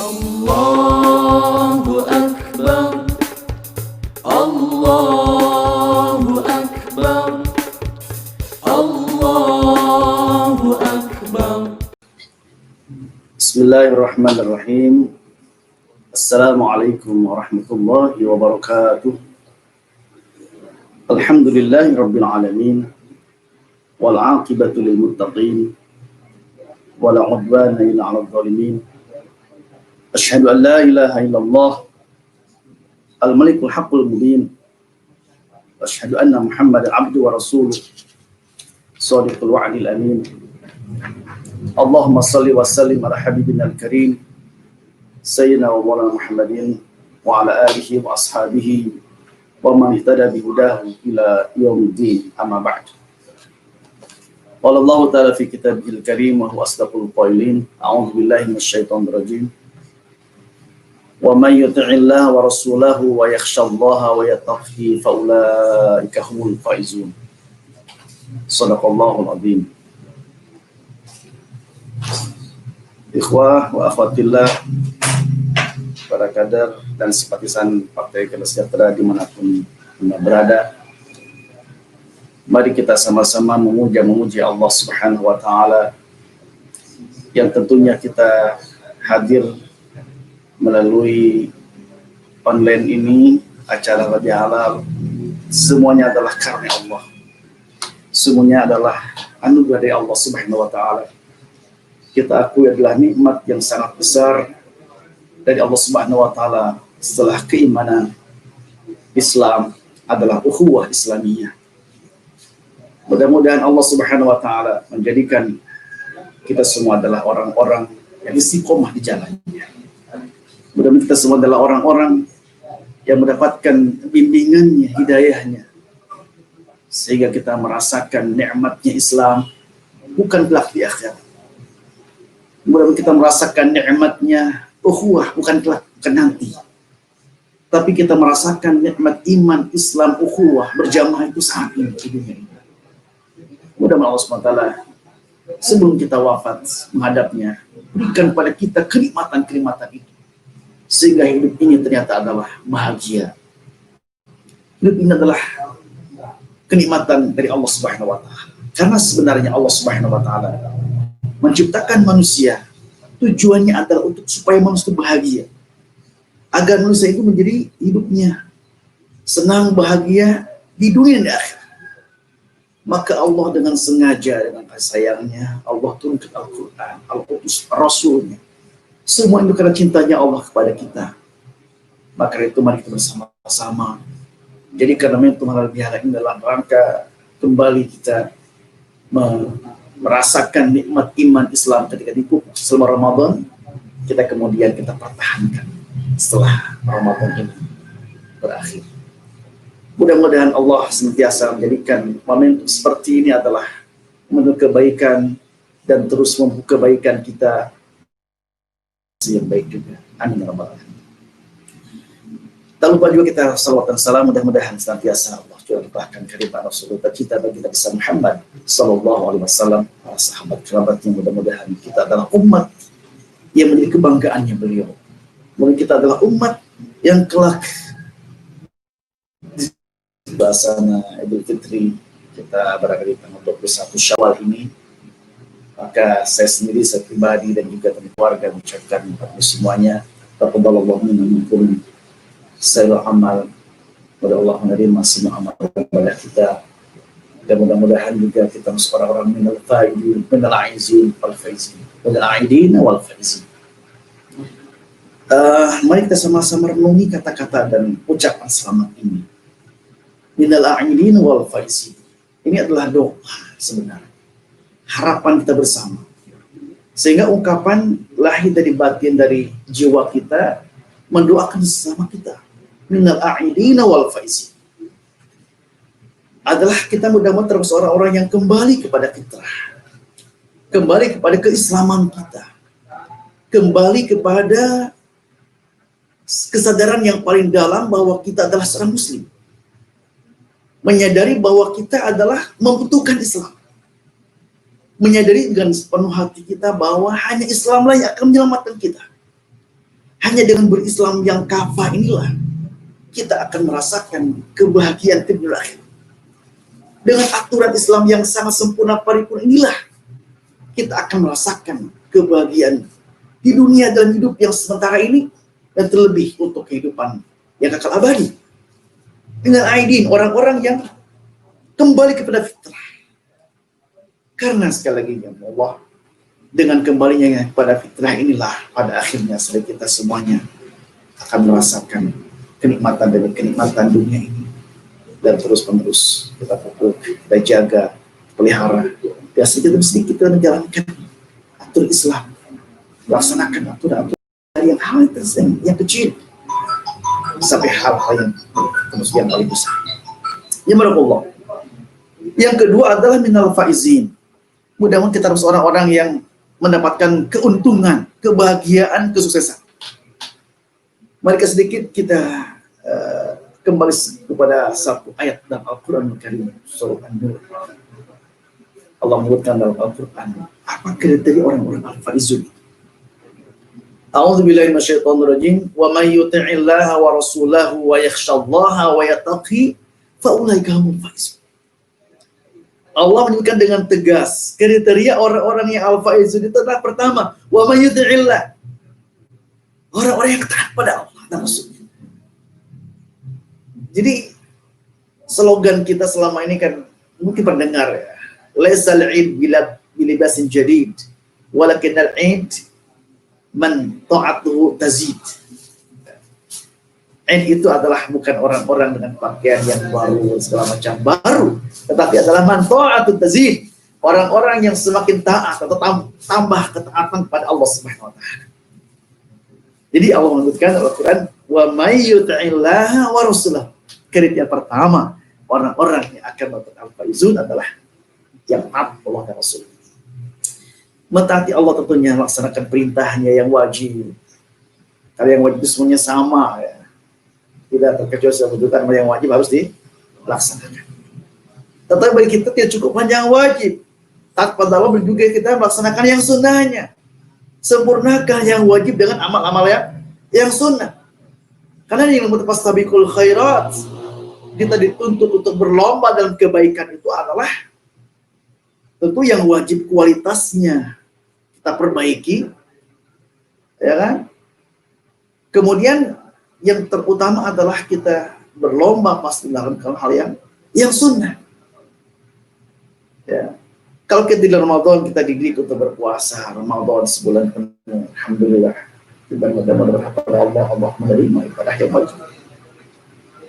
Allahu Akbar, Allahu Akbar, Allahu Akbar. Bismillahirrahmanirrahim. Assalamualaikum warahmatullahi wabarakatuh. Alhamdulillahi rabbil alamin. Wal aqibatu lil muttaqin. Wala udwana illa 'alal zalimin. Asyhadu an la ilaha illallah al-malikul haqqul mubin. Asyhadu anna Muhammadan 'abduhu wa rasuluh. Shadiqul wa'dil amin. Allahumma salli wa sallim ala habibina al-karim Sayyidina wa maulana Muhammadin wa ala alihi wa ashabihi wa man ihtada bihudahu ila yaumiddin, amma ba'd. Qala Allah ta'ala fi kitabihil karim wa huwa asdaqul qailin. A'udzu billahi minasyaitonir rajim. Wa may yuti'illaha wa rasulahu wa yakhshallaha wa yattaqi fa ulaika humul faizun. Shadaqallahul azim. Ikhwah wa akhwatillah, para kader dan simpatisan Partai Keadilan Sejahtera dimanapun Anda berada, mari kita sama-sama memuji Allah Subhanahu wa Ta'ala, yang tentunya kita hadir melalui online ini, acara Rabi Halal. Semuanya adalah karena Allah, semuanya adalah anugerah dari Allah Subhanahu wa Ta'ala. Kita akui adalah nikmat yang sangat besar dari Allah Subhanahu wa Ta'ala. Setelah keimanan, Islam adalah ukhuwah Islamiyah. Mudah-mudahan Allah Subhanahu wa Ta'ala menjadikan kita semua adalah orang-orang yang istiqomah di jalannya. Mudah-mudahan kita semua adalah orang-orang yang mendapatkan bimbingannya, hidayahnya, sehingga kita merasakan nikmatnya Islam bukan kelak di akhirat. Mudah-mudahan kita merasakan nikmatnya ukhuwah bukan kelak, bukan nanti, tapi kita merasakan nikmat iman, Islam, ukhuwah berjamaah itu saat ini di dunia ini. Mudah-mudahan Allah SWT sebelum kita wafat menghadapnya, berikan pada kita kenikmatan-kenikmatan itu, sehingga hidup ini ternyata adalah bahagia. Hidup ini adalah kenikmatan dari Allah Subhanahu wa Ta'ala. Karena sebenarnya Allah Subhanahu wa Ta'ala menciptakan manusia, tujuannya adalah untuk supaya manusia itu bahagia, agar manusia itu menjadi hidupnya senang, bahagia di dunia dan di akhirat. Maka Allah dengan sengaja, dengan kasih sayangnya, Allah turunkan Al-Quran, Al-Qutus, Rasulnya. Semua itu karena cintanya Allah kepada kita. Maka itu mari kita bersama-sama jadi karena momentum halal bihalal ini dalam rangka kembali kita merasakan nikmat iman Islam ketika dipupuk selama Ramadan, kita kemudian kita pertahankan setelah Ramadan ini berakhir. Mudah-mudahan Allah senantiasa menjadikan momentum seperti ini adalah menuju kebaikan dan terus membuka kebaikan kita yang baik juga. Amin ya rabbal alamin. Tak lupa juga kita salawat dan salam, mudah-mudahan senantiasa Allah curahkan keridhaan Rasulullah kita bagi kita besar Muhammad sallallahu alaihi wasallam, para sahabat kerabatnya. Mudah-mudahan kita adalah umat yang menjadi kebanggaannya beliau. Mungkin kita adalah umat yang kelak di bahasana Idul Fitri kita barangkali tanggal 21 Syawal ini. Maka saya sendiri, saya pribadi dan juga teman keluarga mengucapkan kepada semuanya, taqabbalallahu minna minkum sayyidul amal. Pada Allah menerima semua amal ibadah kita, dan mudah-mudahan juga kita masuk orang-orang minal faizin, minal aizin wal faizin, minal aidin wal faizin. Mari kita sama-sama renungi kata-kata dan ucapan selamat ini. Minal aidin wal faizin. Ini adalah doa sebenarnya, harapan kita bersama, sehingga ungkapan lahir dari batin dari jiwa kita mendoakan sesama kita. Minal a'idina wal faizin adalah kita mudah-mudahan termasuk orang-orang yang kembali kepada fitrah, kembali kepada keislaman kita, kembali kepada kesadaran yang paling dalam bahwa kita adalah seorang muslim, menyadari bahwa kita adalah membutuhkan Islam, menyadari dengan sepenuh hati kita bahwa hanya Islamlah yang akan menyelamatkan kita. Hanya dengan berislam yang kafah inilah kita akan merasakan kebahagiaan di dunia akhirat. Dengan aturan Islam yang sangat sempurna paripurna inilah kita akan merasakan kebahagiaan di dunia dalam hidup yang sementara ini, dan terlebih untuk kehidupan yang kekal abadi. Dengan aidin, orang-orang yang kembali kepada fitrah. Karena sekali lagi ya Allah, dengan kembalinya kepada fitrah inilah pada akhirnya kita semuanya akan merasakan kenikmatan demi kenikmatan dunia ini, dan terus-menerus kita pupuk, kita jaga, pelihara, dan sedikit demi sedikit kita menjalankan aturan Islam, melaksanakan aturan-aturan yang hal yang kecil sampai hal yang yang paling besar. Ya Allah. Yang kedua adalah minal faizin. Mudah-mudahan kita harus orang-orang yang mendapatkan keuntungan, kebahagiaan, kesuksesan. Mari sedikit kita kembali kepada satu ayat dalam Al-Quran Karim, surah An-Nur. Allah menyebutkan dalam Al-Quran apa kriteria orang-orang al-faizun. A'udzubillahi minasyaitonirrajim. Wa may yuti'illaha wa rasulahu wa yakhshallaha wa yattaqi fa ulaika humul faizun. Allah menyebutkan dengan tegas kriteria orang-orang yang al-faizun itu adalah pertama, wa may yuti'illah. Orang-orang yang taat pada Allah dan Rasulnya. Jadi slogan kita selama ini kan mungkin pendengar ya. Laisal 'id bilibasin jadid, walakinnal 'id man ta'atuhu tazid. Itu adalah bukan orang-orang dengan pakaian yang baru segala macam baru, tetapi adalah man ta'atuhu tazid, orang-orang yang semakin taat atau tambah ketaatan kepada Allah Subhanahu wa taala. Jadi Allah menyebutkan dalam Al-Qur'an wa may yuti'illaha wa rasulahu. Kriteria pertama orang-orang yang akan mendapatkan al-faizun adalah yang taat Allah dan Rasul. Mentaati Allah tentunya melaksanakan perintahnya yang wajib. Kalau yang wajib semuanya sama ya. Tidak terkecuali sebutan yang wajib harus dilaksanakan. Tetapi bagi kita tidak cukup hanya yang wajib. Taat pada Allah juga kita melaksanakan yang sunnahnya. Sempurnakan yang wajib dengan amal-amal yang sunnah. Karena yang mutafastabiqul khairat, kita dituntut untuk berlomba dalam kebaikan itu adalah tentu yang wajib kualitasnya kita perbaiki, ya kan? Kemudian yang terutama adalah kita berlomba pasti dalam hal yang sunnah. Ya. Kalau kita di Ramadan kita dididik untuk berpuasa Ramadan sebulan penuh, alhamdulillah kita mudah-mudahan kepada Allah menerima ibadah yang wajib.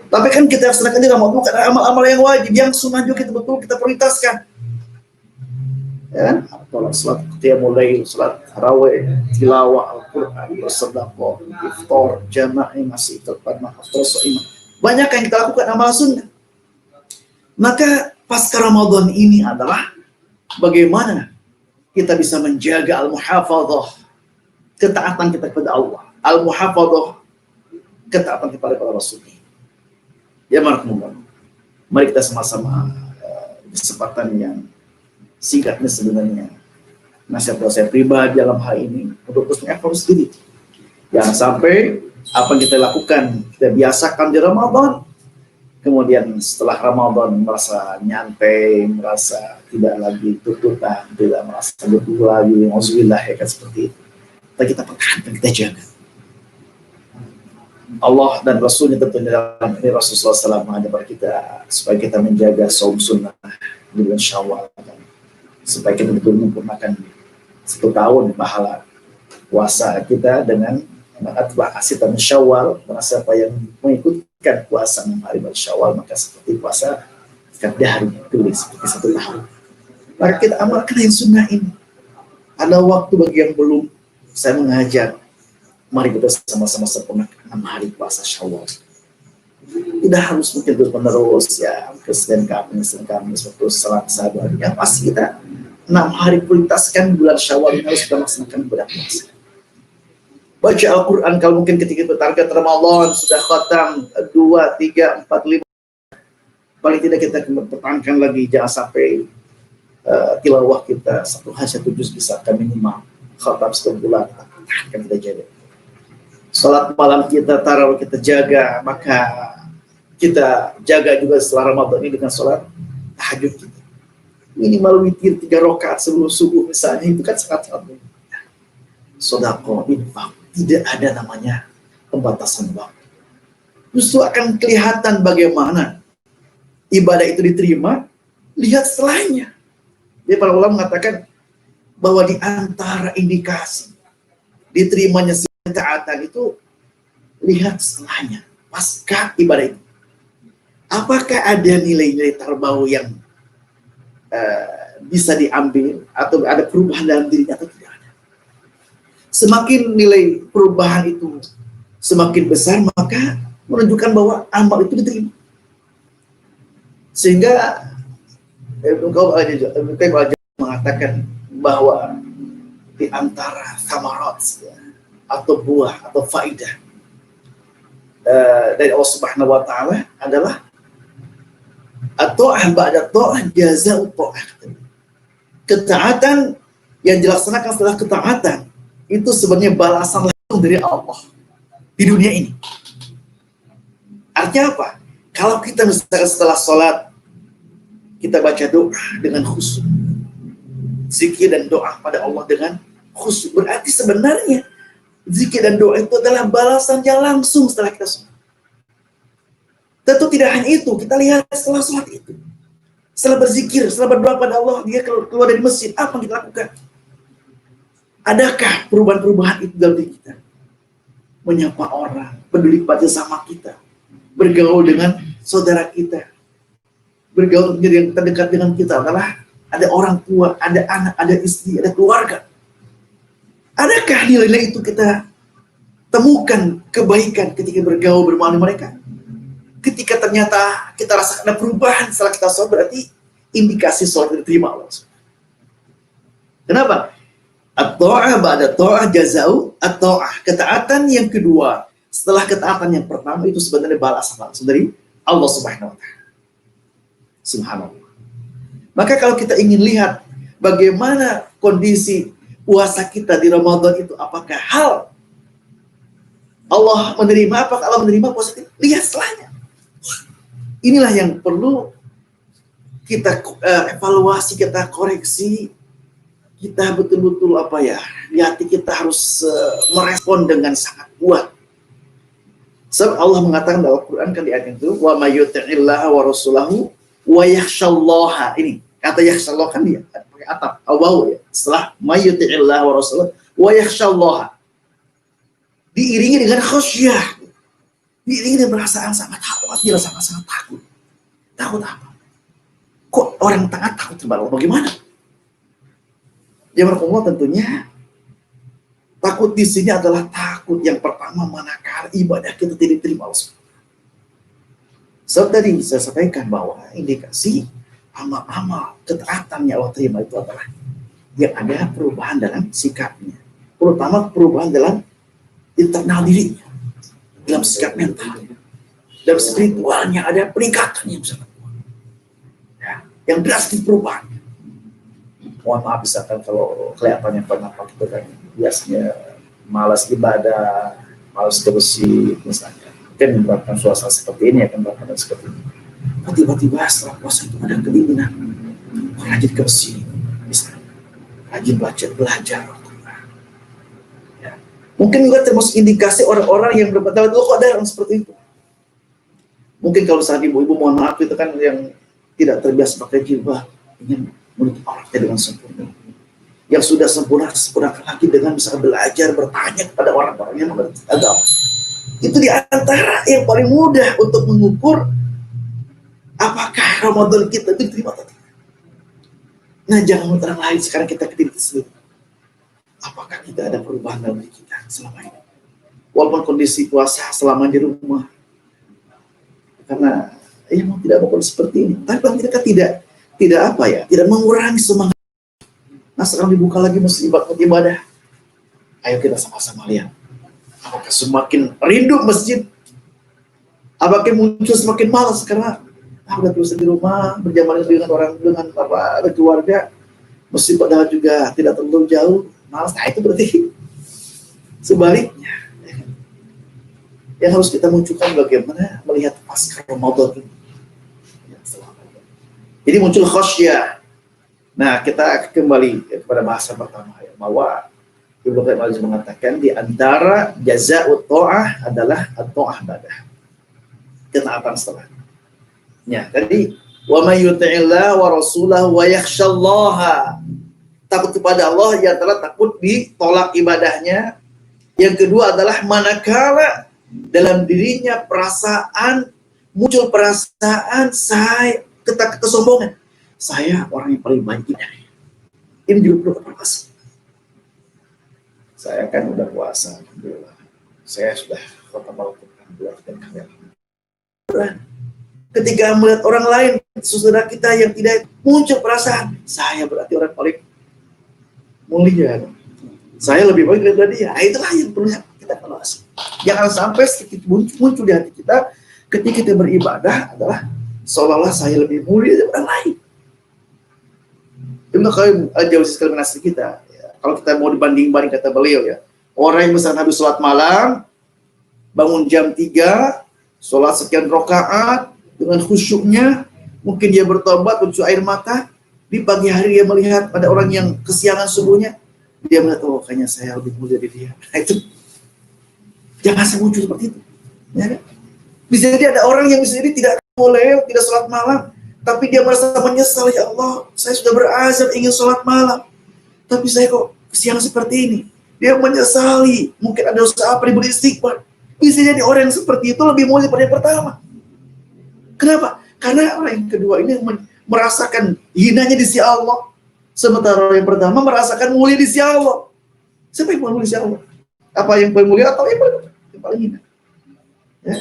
Tapi kan kita harus lakukan di Ramadan karena amal-amal yang wajib, yang sunnah juga kita betul kita prioritaskan. Ya, salat qiyamul lail, salat tarawih, tilawah Al-Qur'an, bersedekah, iftar, jamaah, ngasih tepat maaf, banyak yang kita lakukan amal sunnah. Maka pasca Ramadan ini adalah bagaimana kita bisa menjaga al-muhafadzah, ketaatan kita kepada Allah, al-muhafadzah, ketaatan kepada Rasulnya. Ya mari kita sama-sama kesempatan yang singkatnya sebenarnya nasihat saya pribadi dalam hal ini untuk terus mengevaluasi diri. Jangan sampai apa yang kita lakukan kita biasakan di Ramadan, kemudian setelah Ramadan merasa nyantai, merasa tidak lagi tuntutan, tidak merasa butuh lagi, auzubillah ya kan seperti itu. Tapi kita pertahankan, kita jaga. Allah dan Rasulnya tentunya dalam ini Rasulullah SAW mengajar kita supaya kita menjaga saum sunnah di bulan Syawal, supaya kita betul menyempurnakan 1 tahun pahala puasa kita dengan mengatbah asitan Syawal. Karena siapa yang mengikutkan puasa 6 hari bulan Syawal maka seperti puasa setiap hari tulis seperti 1 tahun. Maka kita amalkan yang sunnah ini. Ada waktu bagi yang belum, saya mengajar, mari kita sama-sama sempurnakan 6 hari puasa Syawal. Tidak harus mungkin terus menerus ya, Senin Kamis, terus Selasa, yang pasti kita 6 hari prioritaskan bulan Syawal ini harus kita laksanakan ibadah puasa. Baca Al-Quran kalau mungkin ketika itu target Ramadan sudah khatam 2, 3, 4, 5, paling tidak kita pertahankan lagi, jangan sampai tilawah kita 1 hari 1 juz bisa kami minimal khatam 1 bulan, akan kita jaga Salat malam kita, tarawih kita jaga, maka kita jaga juga setelah Ramadan ini dengan salat tahajud kita. Minimal witir 3 rakaat sebelum subuh misalnya, itu kan sangat-sangat mudah. Sedekah, infak, tidak ada namanya pembatasan waktu. Justru akan kelihatan bagaimana ibadah itu diterima, lihat setelahnya. Jadi para ulama mengatakan bahwa di antara indikasi diterimanya ketaatan itu, lihat setelahnya, pasca ibadah itu. Apakah ada nilai-nilai tarbau yang bisa diambil atau ada perubahan dalam dirinya atau tidak ada. Semakin nilai perubahan itu semakin besar, maka menunjukkan bahwa amal itu diterima. Sehingga Ibnu Qayyim mengatakan bahwa di antara thamarat atau buah atau faidah dari Allah Subhanahu wa taala adalah at-ta'ah ba'da ta'ah jazaa'u ta'ah. Ketaatan yang dilaksanakan setelah ketaatan itu sebenarnya balasan langsung dari Allah di dunia ini. Artinya apa? Kalau kita misalkan setelah sholat kita baca doa dengan khusyuk, zikir dan doa pada Allah dengan khusyuk, berarti sebenarnya zikir dan doa itu adalah balasan yang langsung setelah kita sholat. Tentu tidak hanya itu, kita lihat setelah sholat itu, setelah berzikir, setelah berdoa pada Allah, dia keluar dari masjid, apa yang kita lakukan? Adakah perubahan-perubahan itu dalam diri kita? Menyapa orang, peduli pada sama kita, bergaul dengan saudara kita, bergaul yang terdekat dengan kita adalah ada orang tua, ada anak, ada istri, ada keluarga. Adakah nilai-nilai itu kita temukan kebaikan ketika bergaul bermalam mereka? Ketika ternyata kita rasakan ada perubahan setelah kita sholat, berarti indikasi sholat diterima Allah. Kenapa? At-ta'ah ba'da ta'ah jazaa'u at-ta'ah. Ketaatan yang kedua setelah ketaatan yang pertama itu sebenarnya balasan langsung dari Allah Subhanahu wa taala. Subhanallah. Maka kalau kita ingin lihat bagaimana kondisi puasa kita di Ramadan itu, apakah hal Allah menerima, apakah Allah menerima puasa kita? Lihat setelahnya. Inilah yang perlu kita evaluasi, kita koreksi, kita betul-betul di hati kita harus merespon dengan sangat kuat. Sebab Allah mengatakan dalam Al-Quran kan di ayat itu, wa may yuti'illaha wa rasulahu wa yakhshallaha. Ini kata yakhshallah kan dia pakai atap awaw ya. Setelah may yuti'illaha wa rasulahu wa yakhshallaha, diiringi dengan khasyah, diiringi dengan perasaan sangat khawatir, sangat takut. Takut apa? Kok orang taat takut kepada Allah? Bagaimana? Yang Allah tentunya takut di sini adalah takut yang pertama manakala ibadah kita tidak diterima Allah. Sebab tadi saya sampaikan bahwa indikasi amal-amal ketaatan yang Allah terima itu adalah yang ada perubahan dalam sikapnya, terutama perubahan dalam internal dirinya, dalam sikap mentalnya, dalam spiritualnya ada peningkatan yang sangat kuat, ya, yang drastis perubahan. Mohon maaf misalkan kalau kelihatannya kenapa gitu kan biasanya malas ibadah, malas bersih misalnya, kan menerapkan suasana seperti ini akan menerapkan seperti ini. Tiba-tiba setelah puasa itu ada keinginan rajin ke masjid, misalnya rajin belajar. Ya. Mungkin juga termasuk indikasi orang-orang yang berpendapat kok ada orang seperti itu. Mungkin kalau saat ibu-ibu mohon maaf itu kan yang tidak terbiasa pakai jilbab, ingin menutup auratnya dengan sempurna. Yang sudah sempurnakan lagi dengan bisa belajar, bertanya kepada orang-orang yang mengerti agama. Itu di antara yang paling mudah untuk mengukur apakah Ramadan kita itu diterima atau tidak. Nah, jangan orang lain, sekarang kita ke diri sendiri. Apakah kita ada perubahan dalam diri kita selama ini? Walaupun kondisi puasa selama di rumah, karena mau tidak mau seperti ini, tapi paling tidak mengurangi semangat. Nah, sekarang dibuka lagi masjid ibadah. Ayo kita sama-sama lihat. Apakah semakin rindu masjid? Apakah muncul semakin malas karena udah terus di rumah berjamaah dengan orang, dengan keluarga, masjid padahal juga tidak terlalu jauh, malas. Nah, itu berarti sebaliknya. yang harus kita munculkan bagaimana melihat pasca Ramadan ini. Jadi muncul khasyah. Nah, kita kembali kepada bahasa pertama ya, bahwa Ibnu Qayyim mengatakan di antara jazaa'ut ta'ah adalah at-ta'ah badah. Ketaatan setelah. Ya, tadi wa may yuti'illah wa rasulahu wa yakhshallaha. Takut kepada Allah yang telah takut ditolak ibadahnya. Yang kedua adalah manakala dalam dirinya muncul perasaan saya kesombongan. Saya orang yang paling baik ini. Ini juga perlu apa? Saya kan udah puasa, alhamdulillah. Saya sudah khotamul Quran 2 dan kalian. Ketika melihat orang lain, saudara kita yang tidak muncul perasaan, saya berarti orang paling mulia. Saya lebih baik daripada dia. Itulah yang perlu kita evaluasi. Jangan sampai sedikit muncul di hati kita ketika kita beribadah adalah seolah-olah saya lebih mulia daripada orang lain. Ibnu Qayyim al-Jauziyah sekali menasih kita. Ya, kalau kita mau dibanding-banding kata beliau ya, orang yang misalnya habis sholat malam, bangun jam 3, sholat sekian rakaat dengan khusyuknya, mungkin dia bertobat, bercuci air mata. Di pagi hari dia melihat ada orang yang kesiangan subuhnya, dia melihat, oh kayaknya saya lebih mulia dari dia. Nah itu, jangan muncul seperti itu. Ya kan? Bisa jadi ada orang yang bisa jadi tidak boleh, tidak sholat malam, tapi dia merasa menyesal, ya Allah, saya sudah berazam ingin sholat malam, tapi saya kok kesiangan seperti ini. Dia menyesali, mungkin ada usaha apa, diberi istighfar. Bisa jadi orang yang seperti itu lebih mulia daripada yang pertama. Kenapa? Karena orang yang kedua ini merasakan hinanya di sisi Allah, sementara orang yang pertama merasakan mulia di sisi Allah. Siapa yang paling mulia di sisi Allah? Apa yang paling mulia atau yang paling hina? Ya.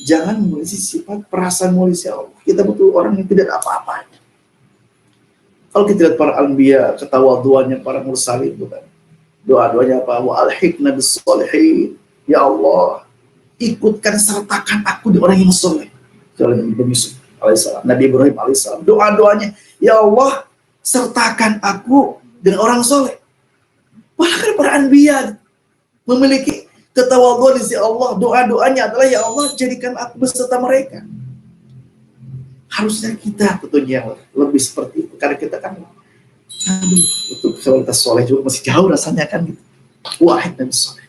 Jangan memiliki sifat perasaan mulia di sisi Allah. Kita butuh orang yang tidak ada apa-apanya. Kalau kita lihat para anbiya, ketawaduannya para mursalin, bukan? Doa-doanya apa? Wa alhiqna bis sholihin. Ya Allah, ikutkan sertakan aku di orang yang soleh. Nabi Ibrahim alaihissalam, doa-doanya, ya Allah, sertakan aku dengan orang soleh. Bahkan para anbiya memiliki ketawaduan di sisi Allah, doa-doanya adalah, ya Allah, jadikan aku beserta mereka. Harusnya kita tentunya lebih seperti itu, karena kita kan, untuk kualitas soleh juga masih jauh rasanya kan gitu. Wahid dan soleh.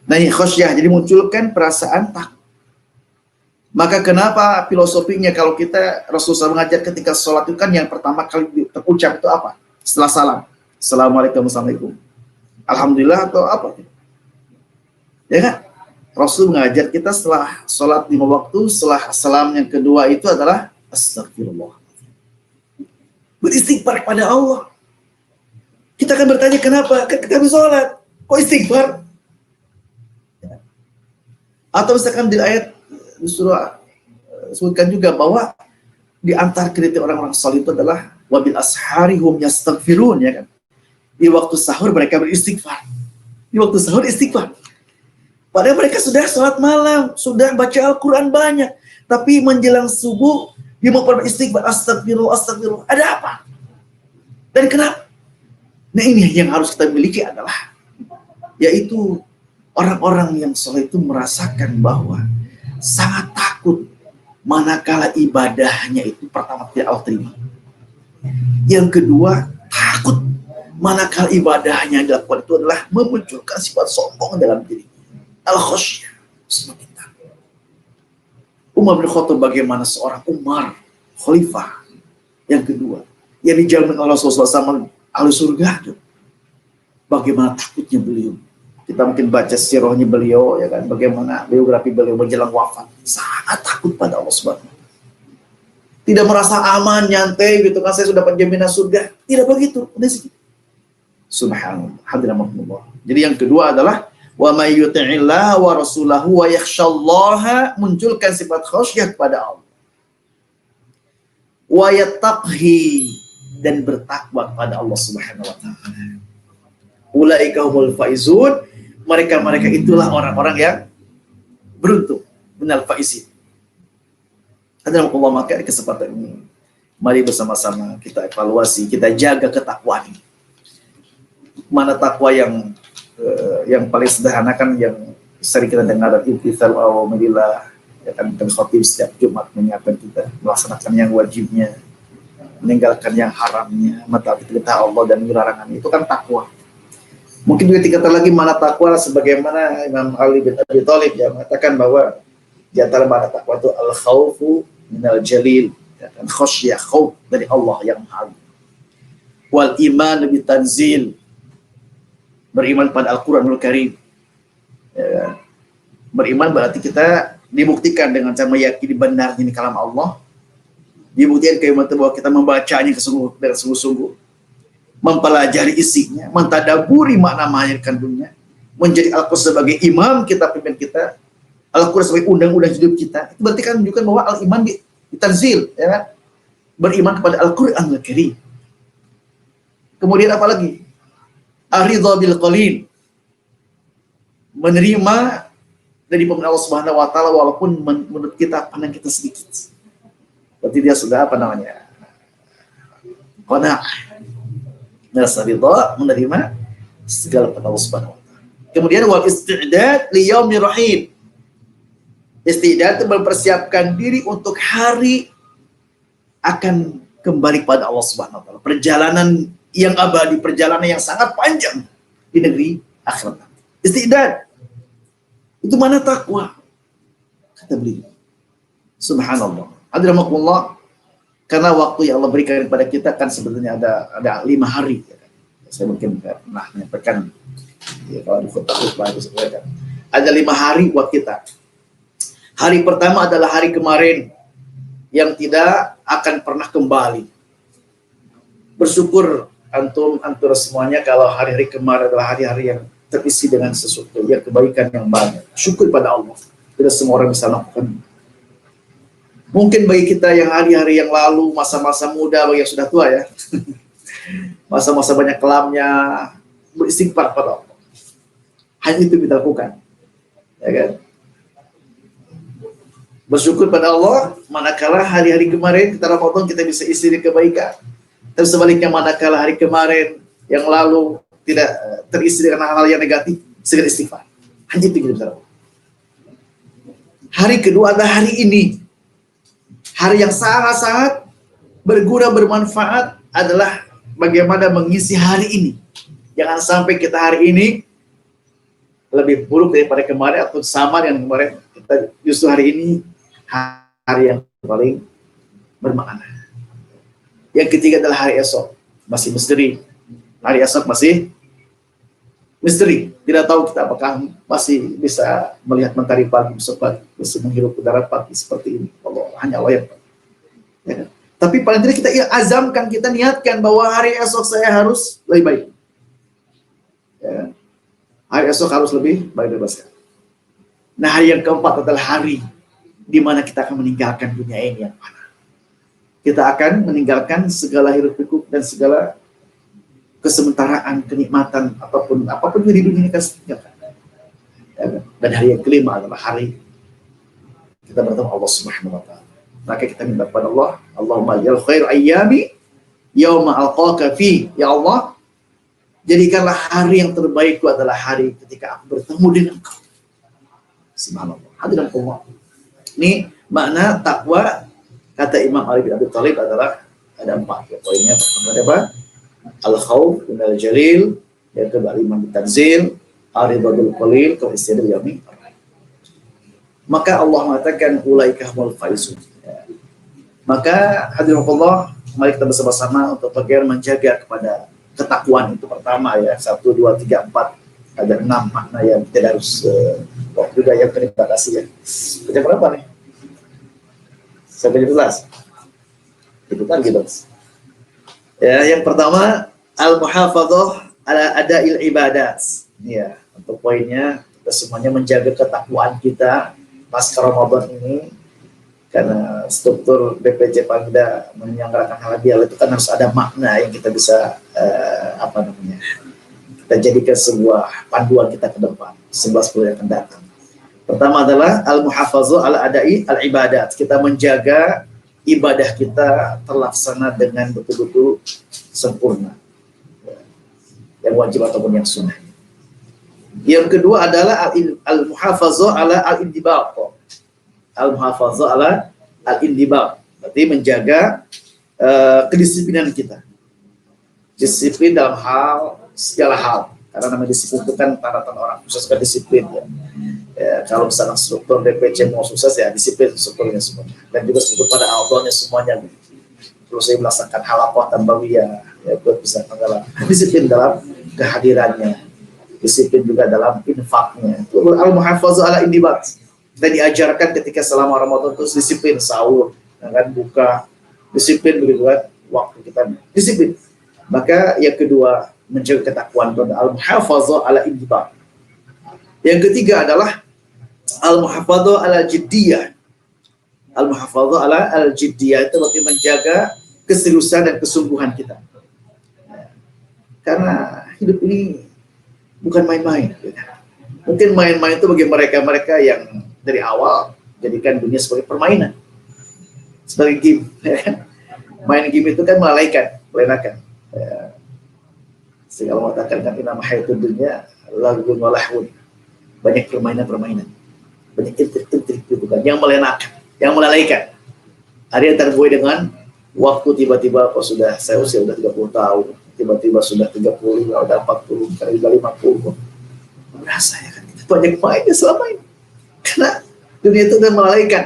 Nah ini khosyah, jadi munculkan perasaan takut. Maka kenapa filosofinya kalau kita Rasulullah mengajar ketika sholat itu kan yang pertama kali terucap itu apa? Setelah salam. Assalamualaikum. Alhamdulillah atau apa? Ya kan? Rasul mengajar kita setelah sholat 5 waktu, setelah salam yang kedua itu adalah astagfirullah. Beristighfar kepada Allah. Kita akan bertanya kenapa? Kan kita habis sholat. Kok istighfar? Atau misalkan di ayat surah sebutkan juga bahwa di antara kriteria orang-orang saleh itu adalah wabil ashari hum yastaghfirun, ya kan. Di waktu sahur mereka beristighfar. Di waktu sahur istighfar. Padahal mereka sudah sholat malam, sudah baca Al-Quran banyak, tapi menjelang subuh dia mau beristighfar, astagfirullah. Ada apa? Dan kenapa? Nah ini yang harus kita miliki adalah yaitu orang-orang yang saleh itu merasakan bahwa sangat takut manakala ibadahnya itu pertama tidak Allah terima. Yang kedua, takut manakala ibadahnya dilakukan itu adalah memunculkan sifat sombong dalam diri. Al-khosyah, semakin takut. Umar bin Khattab bagaimana seorang Umar, khalifah yang kedua, yang dijamin oleh Rasulullah SAW ahli surga. Bagaimana takutnya beliau. Kita mungkin baca sirahnya beliau, ya kan, bagaimana biografi beliau menjelang wafat, sangat takut pada Allah Subhanahu. Tidak merasa aman, nyantai gitu kan, saya sudah penjaminan surga. Tidak begitu, udah sih. Subhanallah, alhamdulillah. Jadi yang kedua adalah wa may yuti'illah wa rasulahu wa yakhshallaha, munculkan sifat khasyah kepada Allah. Wa yattaqhi, dan bertakwa kepada Allah Subhanahu wa taala. Ulaika humul faizun, mereka itulah orang-orang yang beruntung, minal faizin. Hadirin Allah, maka di kesempatan ini mari bersama-sama kita evaluasi, kita jaga ketakwaan ini. Mana takwa yang paling sederhana kan, yang sering kita dengar imtithal awamirillah, ya kan, dan khatib setiap Jumat mengingatkan kita melaksanakan yang wajibnya, meninggalkan yang haramnya, mentaati perintah Allah dan larangannya. Itu kan takwa. Mungkin juga tingkatan lagi mana takwa, sebagaimana Imam Ali bin Abi Thalib yang mengatakan bahwa di antara mana takwa itu al-khawfu minal jalil, ya kan, khasyah, khauf dari Allah yang Maha Agung. Wal iman bi tanzil, beriman pada Al-Qur'anul Karim. Ya, beriman berarti kita dibuktikan dengan cara meyakini benarnya ini kalam Allah, dibuktikan bahwa kita membacanya dengan sungguh-sungguh, mempelajari isinya, mentadaburi makna yang kandungnya, menjadi Al-Quran sebagai imam kita, pimpin kita, Al-Quran sebagai undang-undang hidup kita. Itu berarti kan menunjukkan bahwa al-iman ditanzil, ya kan? Beriman kepada Al-Quran Al-Karim. Kemudian apa lagi? Ar-ridha bil qalil, menerima dari pemberian Allah Subhanahu wa taala walaupun menurut kita pandang kita sedikit. Berarti dia sudah apa namanya? Qanaah. Merasa ridha, menerima segala pada Allah Subhanahu wa taala. Kemudian wal isti'dad li yaumir rahim. Isti'dad itu mempersiapkan diri untuk hari akan kembali pada Allah Subhanahu wa taala. Perjalanan yang abadi, perjalanan yang sangat panjang di negeri akhirat. Isti'dad. Itu mana takwa? Kata beliau. Subhanallah. Hadiramakumullah. Karena waktu yang Allah berikan kepada kita kan sebenarnya ada 5 hari. Ya. Saya mungkin pernah menyampaikan, ya, kalau di khutbah itu sebenarnya ada 5 hari buat kita. Hari pertama adalah hari kemarin yang tidak akan pernah kembali. Bersyukur antum semuanya kalau hari-hari kemarin adalah hari-hari yang terisi dengan sesuatu yang kebaikan yang banyak. Syukur pada Allah. Tidak semua orang bisa lakukan. Mungkin bagi kita yang hari-hari yang lalu, masa-masa muda, bagi yang sudah tua ya, masa-masa banyak kelamnya, beristighfar pada Allah. Hanya itu kita lakukan, ya kan? Bersyukur pada Allah, manakala hari-hari kemarin kita Ramadan kita bisa isi kebaikan. Dan sebaliknya manakala hari kemarin yang lalu tidak terisi dengan hal-hal yang negatif, segera istighfar. Hanya itu kita bisa lakukan. Hari kedua adalah hari ini. Hari yang sangat-sangat berguna, bermanfaat adalah bagaimana mengisi hari ini. Jangan sampai kita hari ini lebih buruk daripada kemarin atau sama dengan kemarin. Kita justru hari ini hari yang paling bermakna. Yang ketiga adalah hari esok. Masih misteri. Hari esok masih misteri. Tidak tahu kita apakah masih bisa melihat mentari pagi, besok pagi, masih menghirup udara pagi seperti ini. Allah, hanya Allah yang tahu. Ya. Tapi paling tidak kita azamkan, kita niatkan bahwa hari esok saya harus lebih baik. Ya. Hari esok harus lebih baik dari sekarang. Nah, hari yang keempat adalah hari di mana kita akan meninggalkan dunia ini yang mana. Kita akan meninggalkan segala hiruk pikuk dan segala kesementaraan, kenikmatan, apapun di dunia ini kan setinggalkan. Ya, dan hari yang kelima adalah hari kita bertemu Allah Subhanahu wa taala. Maka kita minta kepada Allah, Allahumma ja'al khair ayyami yauma alqaka fi. Ya Allah, jadikanlah hari yang terbaikku adalah hari ketika aku bertemu dengan Engkau. Subhanallah. Hadirin Allah. Ini makna takwa kata Imam Ali bin Abi Thalib adalah ada 4 ya, poinnya. Pertama apa? Al-khawf minal jalil, yang kedua iman bitanzil, ar-ridha bil qalil, wa isti'dad yaumi. Maka Allah mengatakan ulaika humul faizun. Ya. Maka hadirin Allah, mari kita bersama-sama untuk bagaimana menjaga kepada ketakwaan itu. Pertama ya, 1 2 3 4 ada 6 makna yang kita harus juga yang terima kasih ya. Baca berapa nih? Sampai 17. Itu kan gitu. Ya, yang pertama al-muhafadzah ala ada'il ibadat. Ya, untuk poinnya kita semuanya menjaga ketakwaan kita pasca Ramadan ini, karena struktur BPJ Pangda menyelenggarakan halal itu kan harus ada makna yang kita bisa kita jadikan sebuah panduan kita ke depan 11 bulan yang akan datang. Pertama adalah al-muhafadzah ala ada'i al-ibadat. Kita menjaga ibadah kita terlaksana dengan betul-betul sempurna, yang wajib ataupun yang sunnah. Yang kedua adalah al-muhafazah ala al-indibaq. Al-muhafazah ala al-indibaq. Berarti menjaga kedisiplinan kita. Disiplin dalam segala hal. Karena namanya disiplin itu kan tanda-tanda orang sukses kan disiplin ya. Kalau misalnya struktur DPC mau sukses ya disiplin strukturnya semuanya. Dan juga struktur pada outdoornya semuanya. Terus saya melaksanakan halaqah tambawiyah, ya buat bisa menggalang disiplin dalam kehadirannya, disiplin juga dalam infaknya. Al-muhafazah ala indibaq. Kita diajarkan ketika selama Ramadan terus disiplin sahur, kan buka, disiplin begitu kan, waktu kita disiplin. Maka yang kedua menjaga ketakwaan itu al-muhafazah ala indibaq. Yang ketiga adalah al-muhafazah ala jiddiyah. Al-muhafazah ala al-jiddiyah itu berarti menjaga keseriusan dan kesungguhan kita. Karena hidup ini bukan main-main. Mungkin main-main itu bagi mereka-mereka yang dari awal jadikan dunia sebagai permainan, sebagai game. Main game itu kan melenakan. Sehingga Allah mengatakan kan inna hayatud dunya laghun wa lahwun. Banyak permainan-permainan, banyak intrik-intrik itu kan yang melenakan, yang melalaikan. Ada yang terbuai dengan waktu tiba-tiba saya usia udah 30 tahun, tiba-tiba sudah 30, udah 40, kali 50. Merasa ya kan itu banyak mainnya selama ini. Karena dunia itu udah melalaikan,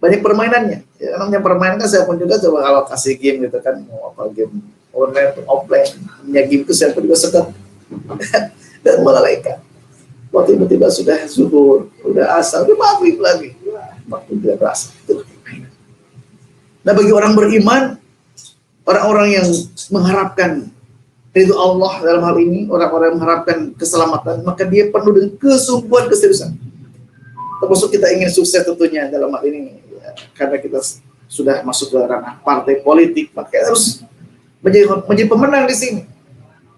banyak permainannya. Ya, namanya permainan kan saya pun juga coba kalau kasih game gitu kan, mau apa game online, offline, punya game itu saya pun juga sedang dan melalaikan. Waktu tiba-tiba sudah zuhur, udah asar, udah maghrib lagi, waktu tidak berasa. Nah bagi orang beriman, orang-orang yang mengharapkan ridho Allah dalam hal ini, orang-orang yang mengharapkan keselamatan, maka dia penuh dengan kesungguhan, keseriusan. Termasuk kita ingin sukses tentunya dalam hal ini, ya, karena kita sudah masuk ke ranah partai politik, maka harus menjadi pemenang di sini.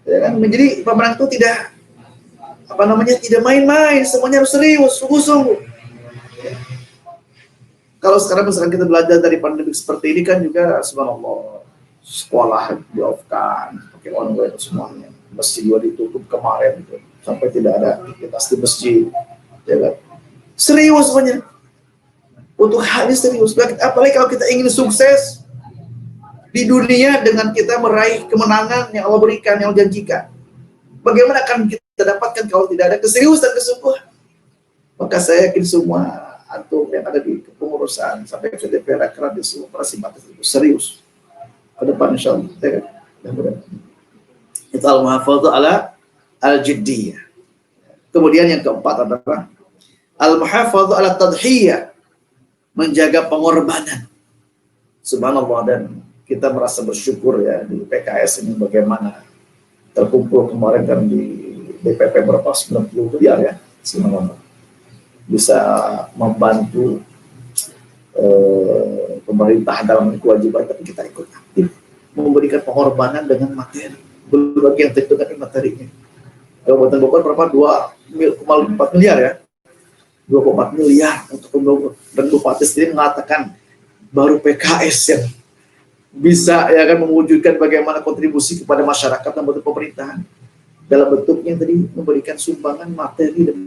Ya kan? Menjadi pemenang itu tidak tidak main-main, semuanya harus serius, sungguh-sungguh. Ya. Kalau sekarang misalkan kita belajar dari pandemi seperti ini kan juga subhanallah, sekolah di-off-kan, pakai online semuanya, masjid juga ditutup kemarin gitu, sampai tidak ada aktivitas di masjid, ya kan? Serius semuanya, untuk hal ini serius. Apalagi kalau kita ingin sukses di dunia dengan kita meraih kemenangan yang Allah berikan, yang Allah janjikan. Bagaimana akan kita dapatkan kalau tidak ada keseriusan, kesungguhan? Maka saya yakin semua antum yang ada di kepengurusan sampai ke DPR akran di semua para simpatis itu serius ke depan insyaallah. Itu al-muhafazah ala al-jiddiyah. Kemudian yang keempat adalah al-muhafazah ala tadhiyah, menjaga pengorbanan. Subhanallah, dan kita merasa bersyukur ya di PKS ini bagaimana terkumpul kemarin kan di DPP berapa 90 miliar ya, subhanallah, bisa membantu pemerintah dalam kewajiban, tapi kita ikut aktif memberikan pengorbanan dengan materi, berbagi yang tentu dengan materinya. Kabupaten Bogor berapa? 2,4 miliar ya, 2,4 miliar untuk pembangunan, dan Bupati sendiri mengatakan baru PKS yang bisa ya kan mewujudkan bagaimana kontribusi kepada masyarakat dan bentuk pemerintahan dalam bentuknya tadi memberikan sumbangan materi dan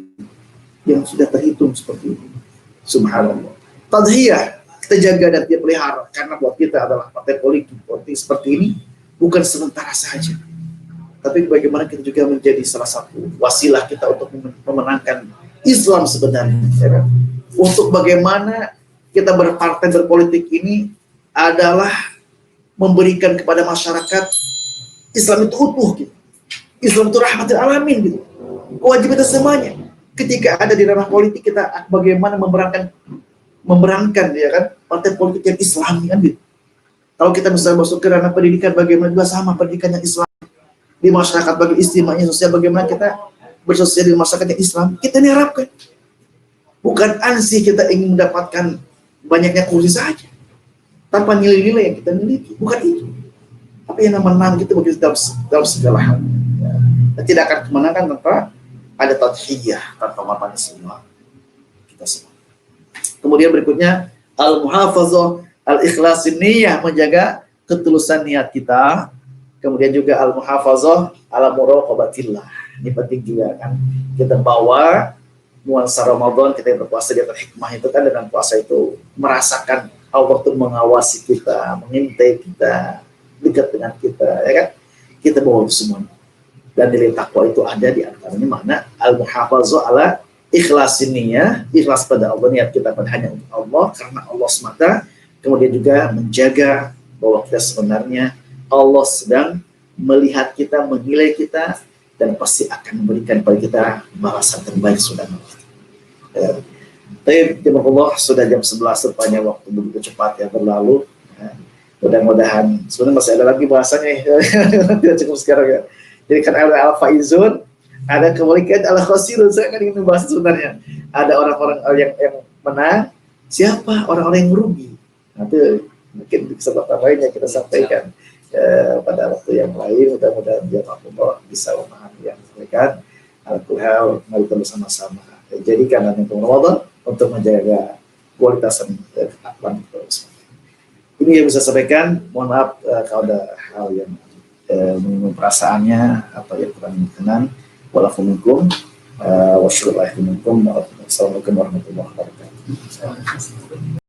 yang sudah terhitung seperti ini. Subhanallah. Tadhiyah kita jaga dan dia pelihara, karena buat kita adalah partai politik seperti ini bukan sementara saja, tapi bagaimana kita juga menjadi salah satu wasilah kita untuk memenangkan Islam sebenarnya, ya kan? Untuk bagaimana kita berpartai berpolitik ini adalah memberikan kepada masyarakat Islam itu utuh gitu. Islam itu rahmatul alamin gitu. Kewajiban kita semuanya. Ketika ada di ranah politik kita bagaimana memerankan ya kan partai politik yang Islami kan gitu. Kalau kita misalnya masuk ke ranah pendidikan, bagaimana juga sama pendidikan yang Islam di masyarakat, bagi istimewanya sosial, bagaimana kita bersosial di masyarakat yang Islam. Kita diharapkan bukan ansih kita ingin mendapatkan banyaknya kursi saja tanpa nilai-nilai yang kita miliki, bukan itu. Tapi yang nama kita begitu dalam segala hal. Ya. Dan tidak akan kemenangan tanpa ada tadhiyah, tanpa pengorbanan semua kita semua. Kemudian berikutnya al-muhafazah al-ikhlasin niyah, menjaga ketulusan niat kita. Kemudian juga al-muhafazah ala muraqabatillah, Ini penting juga kan. Kita bawa nuansa Ramadan, kita yang berpuasa di atas hikmah itu kan, dengan puasa itu merasakan Allah tuh mengawasi kita, mengintai kita, dekat dengan kita, ya kan? Kita bawa semua. Dan nilai takwa itu ada di antaranya mana al-muhafazu ala ikhlas niyyah, ikhlas pada Allah, niat kita pada hanya untuk Allah, karena Allah semata. Kemudian juga menjaga bahwa kita sebenarnya Allah sedang melihat kita, menilai kita, dan pasti akan memberikan kepada kita balasan terbaik sudah. Tapi Allah, sudah jam 11 rupanya, waktu begitu cepat ya berlalu. Mudah-mudahan sebenarnya masih ada lagi bahasanya, tidak cukup sekarang ya. Jadi kan ada al-faizun, ada kebalikan al-khasirun. Saya kan ingin membahas sebenarnya. Ada orang-orang yang menang, siapa orang-orang yang merugi. Nah, itu mungkin di kesempatan lainnya kita sampaikan pada waktu yang lain. Mudah-mudahan dia Allah bisa memahami yang disampaikan. Al-Quran, mari kita bersama-sama jadikan untuk Ramadan untuk menjaga kualitas akhlak. Ini yang bisa sampaikan. Mohon maaf kalau ada hal yang menyinggung perasaannya atau yang kurang berkenan. Walaupun wassalamualaikum warahmatullahi wabarakatuh.